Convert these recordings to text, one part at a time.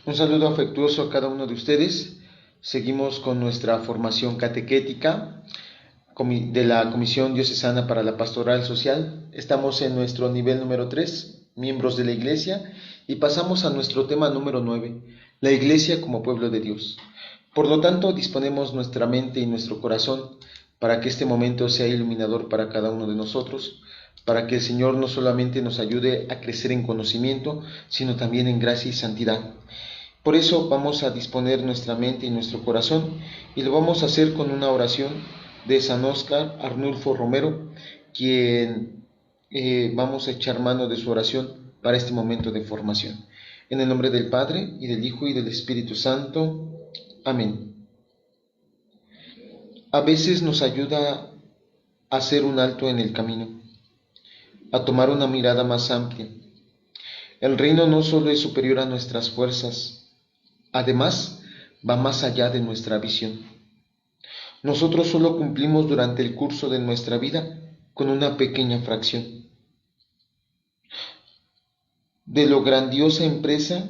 Un saludo afectuoso a cada uno de ustedes. Seguimos con nuestra formación catequética de la Comisión Diocesana para la Pastoral Social. Estamos en nuestro nivel número 3, miembros de la Iglesia, y pasamos a nuestro tema número 9, la Iglesia como pueblo de Dios. Por lo tanto, disponemos nuestra mente y nuestro corazón para que este momento sea iluminador para cada uno de nosotros, para que el Señor no solamente nos ayude a crecer en conocimiento, sino también en gracia y santidad. Por eso vamos a disponer nuestra mente y nuestro corazón, y lo vamos a hacer con una oración de San Óscar Arnulfo Romero, quien vamos a echar mano de su oración para este momento de formación. En el nombre del Padre, y del Hijo, y del Espíritu Santo. Amén. A veces nos ayuda a hacer un alto en el camino, a tomar una mirada más amplia. El reino no solo es superior a nuestras fuerzas, además va más allá de nuestra visión. Nosotros solo cumplimos durante el curso de nuestra vida con una pequeña fracción de lo grandiosa empresa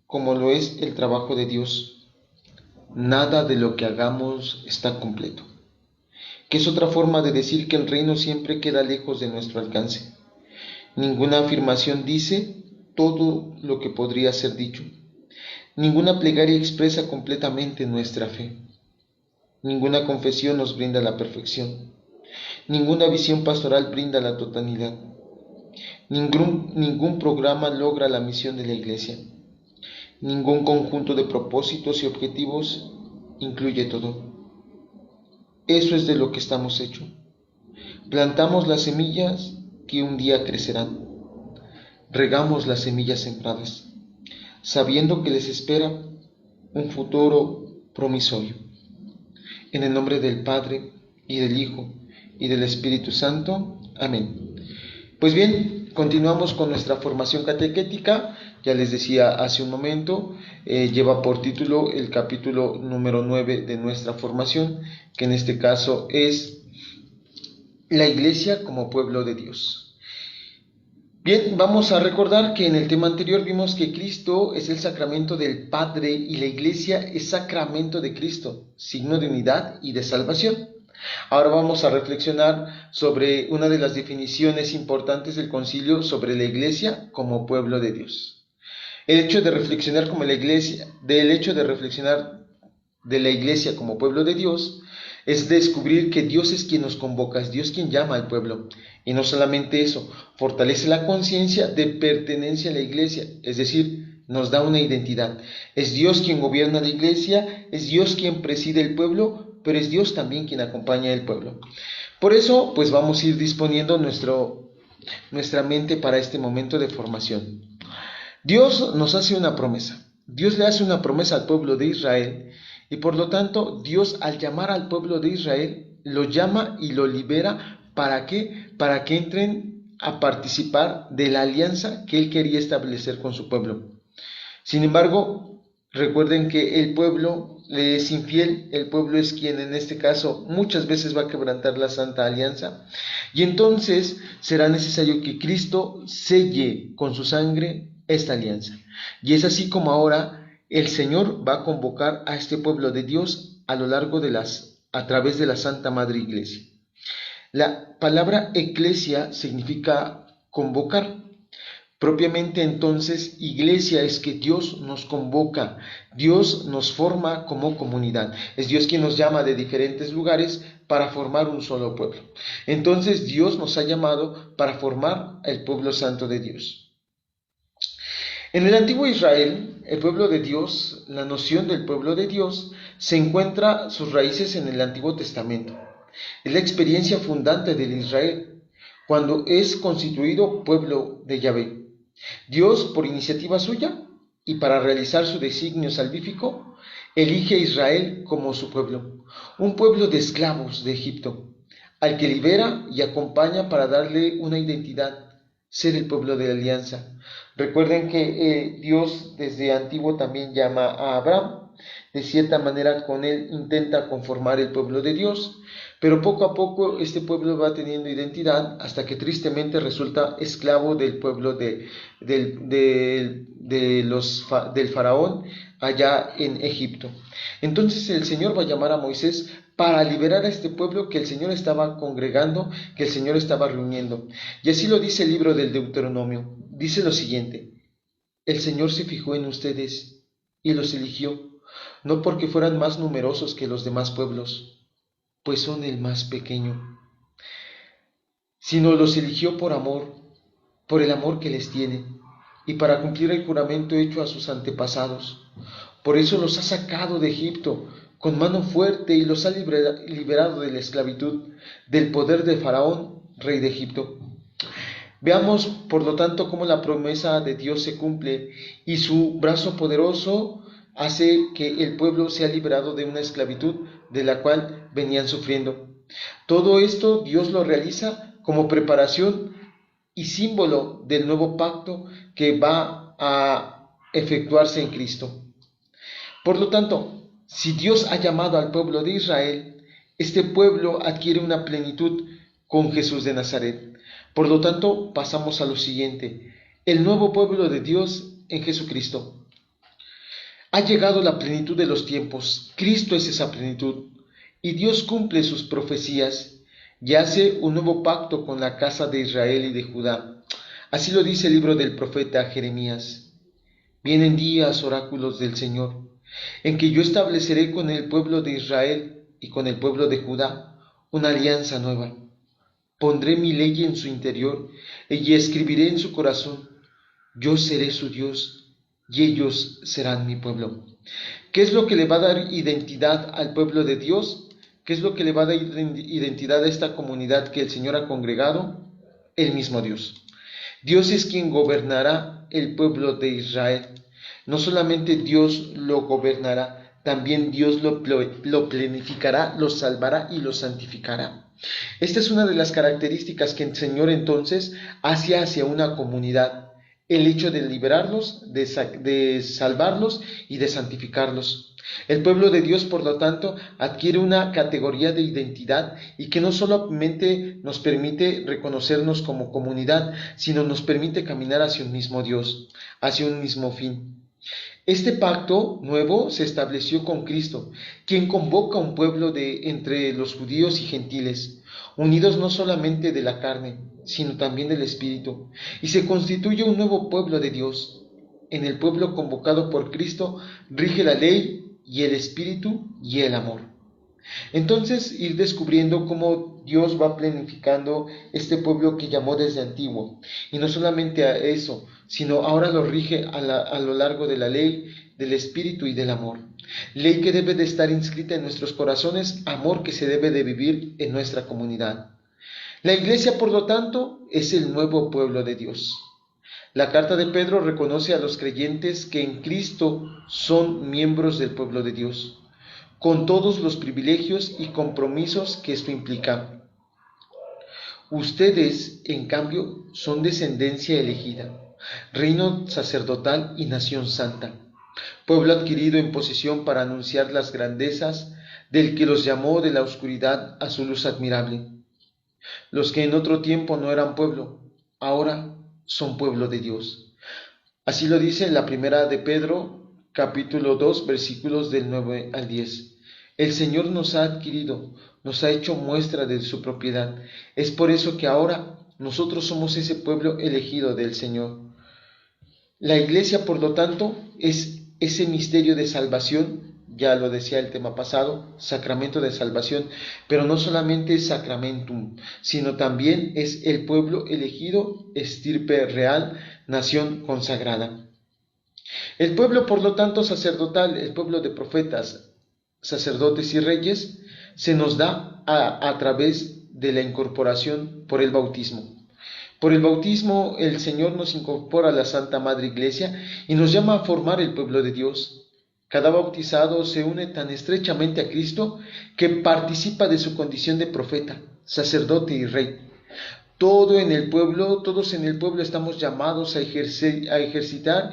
como lo es el trabajo de Dios. Nada de lo que hagamos está completo, que es otra forma de decir que el reino siempre queda lejos de nuestro alcance. Ninguna afirmación dice todo lo que podría ser dicho. Ninguna plegaria expresa completamente nuestra fe. Ninguna confesión nos brinda la perfección. Ninguna visión pastoral brinda la totalidad. Ningún programa logra la misión de la Iglesia. Ningún conjunto de propósitos y objetivos incluye todo. Eso es de lo que estamos hechos. Plantamos las semillas que un día crecerán. Regamos las semillas sembradas, sabiendo que les espera un futuro promisorio. En el nombre del Padre, y del Hijo, y del Espíritu Santo. Amén. Pues bien, continuamos con nuestra formación catequética. Ya les decía hace un momento, lleva por título el capítulo número 9 de nuestra formación, que en este caso es la Iglesia como pueblo de Dios. Bien, vamos a recordar que en el tema anterior vimos que Cristo es el sacramento del Padre y la Iglesia es sacramento de Cristo, signo de unidad y de salvación. Ahora vamos a reflexionar sobre una de las definiciones importantes del concilio sobre la Iglesia como pueblo de Dios. El hecho de reflexionar de la Iglesia como pueblo de Dios es descubrir que Dios es quien nos convoca, es Dios quien llama al pueblo. Y no solamente eso, fortalece la conciencia de pertenencia a la Iglesia, es decir, nos da una identidad. Es Dios quien gobierna la Iglesia, es Dios quien preside el pueblo, pero es Dios también quien acompaña al pueblo. Por eso, pues vamos a ir disponiendo nuestra mente para este momento de formación. Dios nos hace una promesa. Dios le hace una promesa al pueblo de Israel, y por lo tanto Dios, al llamar al pueblo de Israel, lo llama y lo libera. ¿Para qué? Para que entren a participar de la alianza que Él quería establecer con su pueblo. Sin embargo, recuerden que el pueblo le es infiel, el pueblo es quien en este caso muchas veces va a quebrantar la santa alianza, y entonces será necesario que Cristo selle con su sangre esta alianza. Y es así como ahora el Señor va a convocar a este pueblo de Dios a través de la Santa Madre Iglesia. La palabra eclesia significa convocar. Propiamente entonces, iglesia es que Dios nos convoca, Dios nos forma como comunidad. Es Dios quien nos llama de diferentes lugares para formar un solo pueblo. Entonces Dios nos ha llamado para formar el pueblo santo de Dios. En el antiguo Israel, el pueblo de Dios, la noción del pueblo de Dios, se encuentra sus raíces en el Antiguo Testamento. Es la experiencia fundante del Israel, cuando es constituido pueblo de Yahvé. Dios, por iniciativa suya y para realizar su designio salvífico, elige a Israel como su pueblo, un pueblo de esclavos de Egipto, al que libera y acompaña para darle una identidad, ser el pueblo de la alianza. Recuerden que Dios desde antiguo también llama a Abraham, de cierta manera con él intenta conformar el pueblo de Dios, Pero poco a poco este pueblo va teniendo identidad hasta que tristemente resulta esclavo del pueblo del faraón allá en Egipto. Entonces el Señor va a llamar a Moisés para liberar a este pueblo que el Señor estaba congregando, que el Señor estaba reuniendo. Y así lo dice el libro del Deuteronomio. Dice lo siguiente: el Señor se fijó en ustedes y los eligió, no porque fueran más numerosos que los demás pueblos, pues son el más pequeño, sino los eligió por amor, por el amor que les tiene, y para cumplir el juramento hecho a sus antepasados. Por eso los ha sacado de Egipto con mano fuerte y los ha liberado de la esclavitud, del poder de Faraón, rey de Egipto. Veamos, por lo tanto, cómo la promesa de Dios se cumple y su brazo poderoso hace que el pueblo sea liberado de una esclavitud de la cual venían sufriendo. Todo esto Dios lo realiza como preparación y símbolo del nuevo pacto que va a efectuarse en Cristo. Por lo tanto, si Dios ha llamado al pueblo de Israel, este pueblo adquiere una plenitud con Jesús de Nazaret. Por lo tanto, pasamos a lo siguiente: el nuevo pueblo de Dios en Jesucristo. Ha llegado la plenitud de los tiempos, Cristo es esa plenitud, y Dios cumple sus profecías y hace un nuevo pacto con la casa de Israel y de Judá. Así lo dice el libro del profeta Jeremías. Vienen días, oráculos del Señor, en que yo estableceré con el pueblo de Israel y con el pueblo de Judá una alianza nueva. Pondré mi ley en su interior y escribiré en su corazón. Yo seré su Dios y ellos serán mi pueblo. ¿Qué es lo que le va a dar identidad al pueblo de Dios? ¿Qué es lo que le va a dar identidad a esta comunidad que el Señor ha congregado? El mismo Dios. Dios es quien gobernará el pueblo de Israel. No solamente Dios lo gobernará, también Dios lo plenificará, lo salvará y lo santificará. Esta es una de las características que el Señor entonces hace hacia una comunidad: el hecho de liberarlos, de salvarlos y de santificarlos. El pueblo de Dios, por lo tanto, adquiere una categoría de identidad y que no solamente nos permite reconocernos como comunidad, sino nos permite caminar hacia un mismo Dios, hacia un mismo fin. Este pacto nuevo se estableció con Cristo, quien convoca a un pueblo de entre los judíos y gentiles, unidos no solamente de la carne, sino también del Espíritu, y se constituye un nuevo pueblo de Dios. En el pueblo convocado por Cristo rige la ley y el Espíritu y el amor. Entonces, ir descubriendo cómo Dios va planificando este pueblo que llamó desde antiguo. Y no solamente a eso, sino ahora lo rige a lo largo de la ley, del Espíritu y del amor. Ley que debe de estar inscrita en nuestros corazones, amor que se debe de vivir en nuestra comunidad. La Iglesia, por lo tanto, es el nuevo pueblo de Dios. La carta de Pedro reconoce a los creyentes que en Cristo son miembros del pueblo de Dios, con todos los privilegios y compromisos que esto implica. Ustedes, en cambio, son descendencia elegida, reino sacerdotal y nación santa, pueblo adquirido en posesión para anunciar las grandezas del que los llamó de la oscuridad a su luz admirable. Los que en otro tiempo no eran pueblo, ahora son pueblo de Dios. Así lo dice en la primera de Pedro, capítulo 2, versículos del 9 al 10. El Señor nos ha adquirido, nos ha hecho muestra de su propiedad. Es por eso que ahora nosotros somos ese pueblo elegido del Señor. La Iglesia, por lo tanto, es ese misterio de salvación, ya lo decía el tema pasado, sacramento de salvación, pero no solamente es sacramentum, sino también es el pueblo elegido, estirpe real, nación consagrada. El pueblo, por lo tanto, sacerdotal, el pueblo de profetas, sacerdotes y reyes, se nos da a través de la incorporación por el bautismo. Por el bautismo el Señor nos incorpora a la Santa Madre Iglesia y nos llama a formar el pueblo de Dios. Cada bautizado se une tan estrechamente a Cristo que participa de su condición de profeta, sacerdote y rey. Todos en el pueblo estamos llamados a ejercitar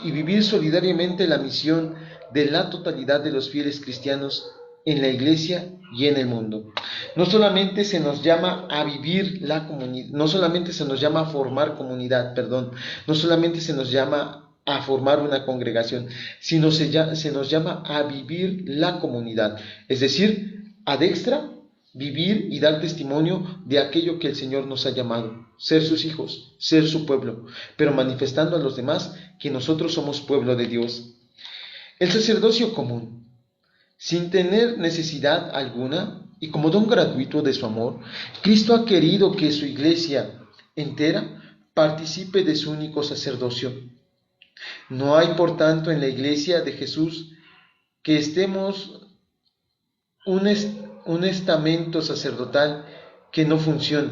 y vivir solidariamente la misión de la totalidad de los fieles cristianos en la iglesia y en el mundo. No solamente se nos llama a vivir la comunidad, no solamente se nos llama a formar comunidad, no solamente se nos llama a formar una congregación, sino se nos llama a vivir la comunidad, es decir, ad extra, vivir y dar testimonio de aquello que el Señor nos ha llamado, ser sus hijos, ser su pueblo, pero manifestando a los demás que nosotros somos pueblo de Dios. El sacerdocio común, sin tener necesidad alguna y como don gratuito de su amor, Cristo ha querido que su iglesia entera participe de su único sacerdocio. No hay, por tanto, en la iglesia de Jesús que estemos un estamento sacerdotal que no funcione,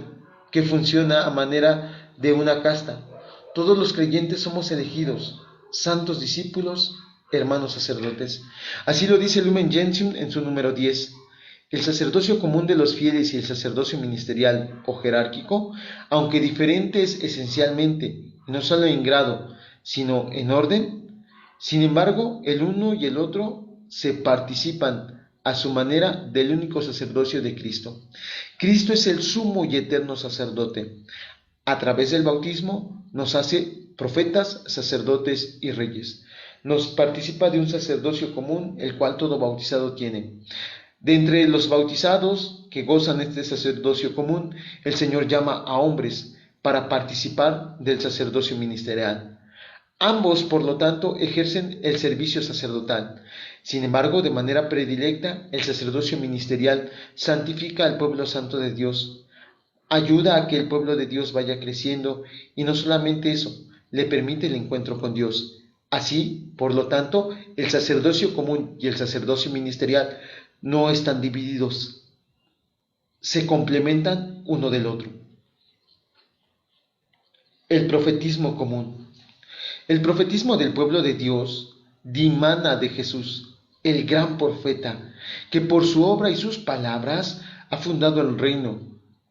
que funciona a manera de una casta. Todos los creyentes somos elegidos, santos discípulos, hermanos sacerdotes. Así lo dice Lumen Gentium en su número 10. El sacerdocio común de los fieles y el sacerdocio ministerial o jerárquico, aunque diferentes esencialmente, no solo en grado, sino en orden, sin embargo, el uno y el otro se participan a su manera del único sacerdocio de Cristo. Cristo es el sumo y eterno sacerdote. A través del bautismo nos hace profetas, sacerdotes y reyes. Nos participa de un sacerdocio común, el cual todo bautizado tiene. De entre los bautizados que gozan este sacerdocio común, el Señor llama a hombres para participar del sacerdocio ministerial. Ambos, por lo tanto, ejercen el servicio sacerdotal. Sin embargo, de manera predilecta, el sacerdocio ministerial santifica al pueblo santo de Dios, ayuda a que el pueblo de Dios vaya creciendo y no solamente eso, le permite el encuentro con Dios. Así, por lo tanto, el sacerdocio común y el sacerdocio ministerial no están divididos, se complementan uno del otro. El profetismo común. El profetismo del pueblo de Dios dimana de Jesús, el gran profeta, que por su obra y sus palabras ha fundado el reino.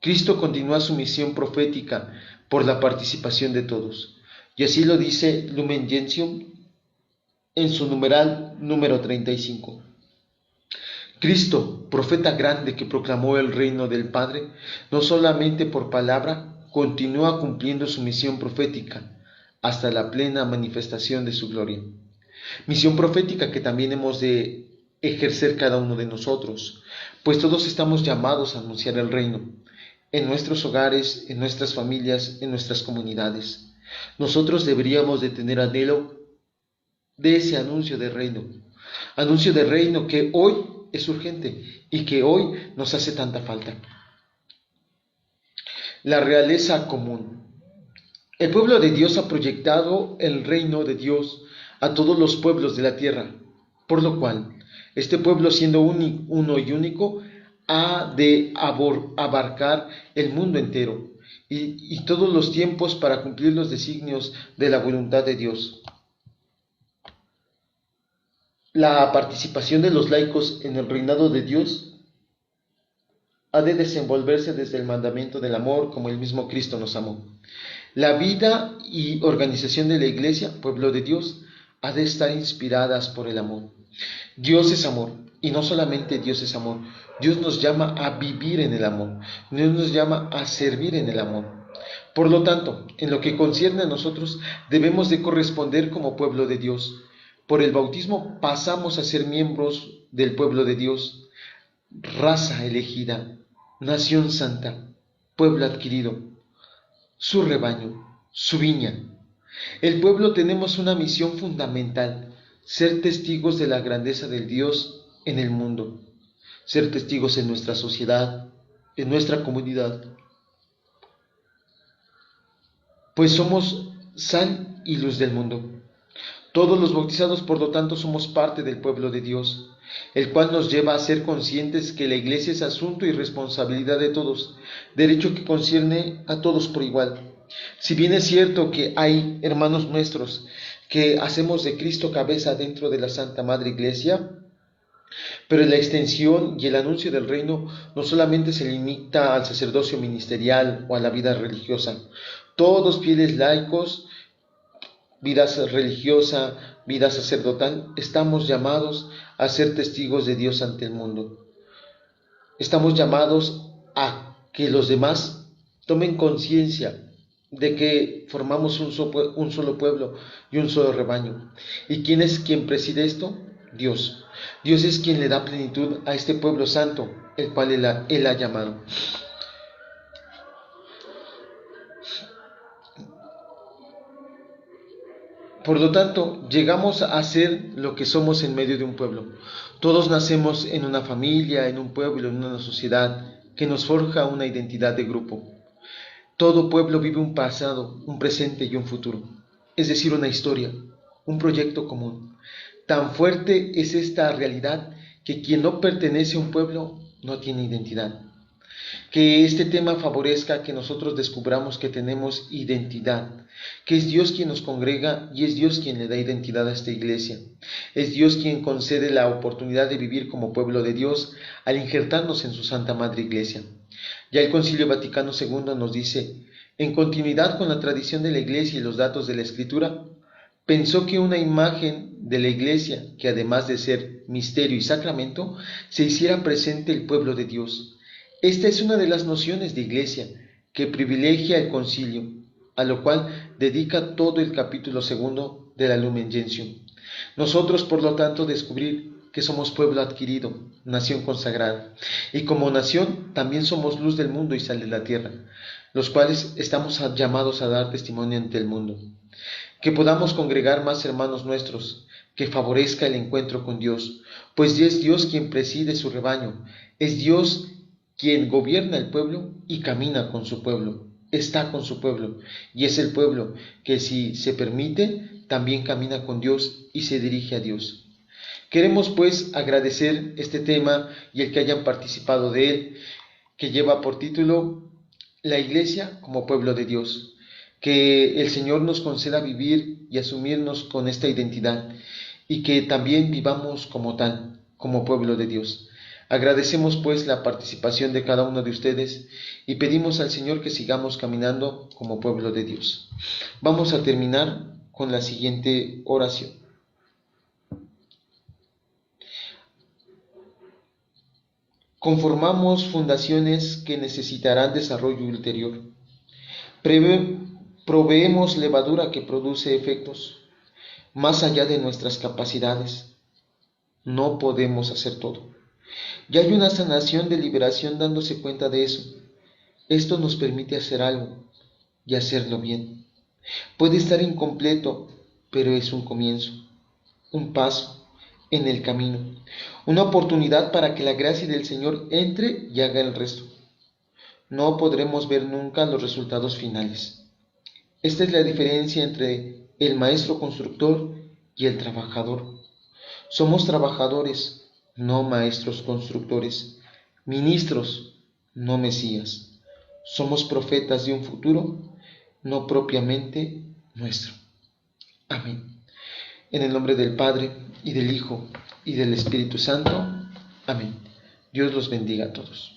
Cristo continúa su misión profética por la participación de todos. Y así lo dice Lumen Gentium en su numeral número 35. Cristo, profeta grande que proclamó el reino del Padre, no solamente por palabra, continúa cumpliendo su misión profética hasta la plena manifestación de su gloria. Misión profética que también hemos de ejercer cada uno de nosotros, pues todos estamos llamados a anunciar el reino, en nuestros hogares, en nuestras familias, en nuestras comunidades. Nosotros deberíamos de tener anhelo de ese anuncio de reino que hoy es urgente y que hoy nos hace tanta falta. La realeza común. El pueblo de Dios ha proyectado el reino de Dios a todos los pueblos de la tierra, por lo cual este pueblo, siendo uno y único, ha de abarcar el mundo entero y todos los tiempos para cumplir los designios de la voluntad de Dios. La participación de los laicos en el reinado de Dios ha de desenvolverse desde el mandamiento del amor, como el mismo Cristo nos amó. La vida y organización de la Iglesia, pueblo de Dios, ha de estar inspiradas por el amor. Dios es amor, y no solamente Dios es amor. Dios nos llama a vivir en el amor. Dios nos llama a servir en el amor. Por lo tanto, en lo que concierne a nosotros, debemos de corresponder como pueblo de Dios. Por el bautismo pasamos a ser miembros del pueblo de Dios, raza elegida, nación santa, pueblo adquirido, su rebaño, su viña. El pueblo tenemos una misión fundamental: ser testigos de la grandeza del Dios en el mundo, ser testigos en nuestra sociedad, en nuestra comunidad, pues somos sal y luz del mundo. Todos los bautizados, por lo tanto, somos parte del pueblo de Dios, el cual nos lleva a ser conscientes que la Iglesia es asunto y responsabilidad de todos, derecho que concierne a todos por igual. Si bien es cierto que hay hermanos nuestros que hacemos de Cristo cabeza dentro de la Santa Madre Iglesia, pero la extensión y el anuncio del reino no solamente se limita al sacerdocio ministerial o a la vida religiosa. Todos fieles laicos vida religiosa, vida sacerdotal, estamos llamados a ser testigos de Dios ante el mundo. Estamos llamados a que los demás tomen conciencia de que formamos un solo pueblo y un solo rebaño. ¿Y quién es quien preside esto? Dios. Dios es quien le da plenitud a este pueblo santo, el cual Él ha llamado. Por lo tanto, llegamos a ser lo que somos en medio de un pueblo. Todos nacemos en una familia, en un pueblo, en una sociedad que nos forja una identidad de grupo. Todo pueblo vive un pasado, un presente y un futuro, es decir, una historia, un proyecto común. Tan fuerte es esta realidad que quien no pertenece a un pueblo no tiene identidad. Que este tema favorezca que nosotros descubramos que tenemos identidad, que es Dios quien nos congrega y es Dios quien le da identidad a esta iglesia. Es Dios quien concede la oportunidad de vivir como pueblo de Dios al injertarnos en su Santa Madre Iglesia. Ya el Concilio Vaticano II nos dice, en continuidad con la tradición de la Iglesia y los datos de la Escritura, pensó que una imagen de la Iglesia, que además de ser misterio y sacramento, se hiciera presente el pueblo de Dios. Esta es una de las nociones de Iglesia que privilegia el Concilio, a lo cual dedica todo el capítulo 2 de la Lumen Gentium. Nosotros, por lo tanto, descubrir que somos pueblo adquirido, nación consagrada, y como nación también somos luz del mundo y sal de la tierra, los cuales estamos llamados a dar testimonio ante el mundo. Que podamos congregar más hermanos nuestros, que favorezca el encuentro con Dios, pues es Dios quien preside su rebaño, es Dios quien gobierna el pueblo y camina con su pueblo, está con su pueblo, y es el pueblo que, si se permite, también camina con Dios y se dirige a Dios. Queremos pues agradecer este tema y el que hayan participado de él, que lleva por título La Iglesia como pueblo de Dios. Que el Señor nos conceda vivir y asumirnos con esta identidad y que también vivamos como tal, como pueblo de Dios. Agradecemos pues la participación de cada uno de ustedes y pedimos al Señor que sigamos caminando como pueblo de Dios. Vamos a terminar con la siguiente oración. Conformamos fundaciones que necesitarán desarrollo ulterior. Proveemos levadura que produce efectos más allá de nuestras capacidades. No podemos hacer todo. Ya hay una sanación de liberación dándose cuenta de eso. Esto nos permite hacer algo y hacerlo bien. Puede estar incompleto, pero es un comienzo, un paso en el camino, una oportunidad para que la gracia del Señor entre y haga el resto. No podremos ver nunca los resultados finales. Esta es la diferencia entre el maestro constructor y el trabajador. Somos trabajadores, no maestros constructores, ministros, no mesías. Somos profetas de un futuro, no propiamente nuestro. Amén. En el nombre del Padre, y del Hijo, y del Espíritu Santo. Amén. Dios los bendiga a todos.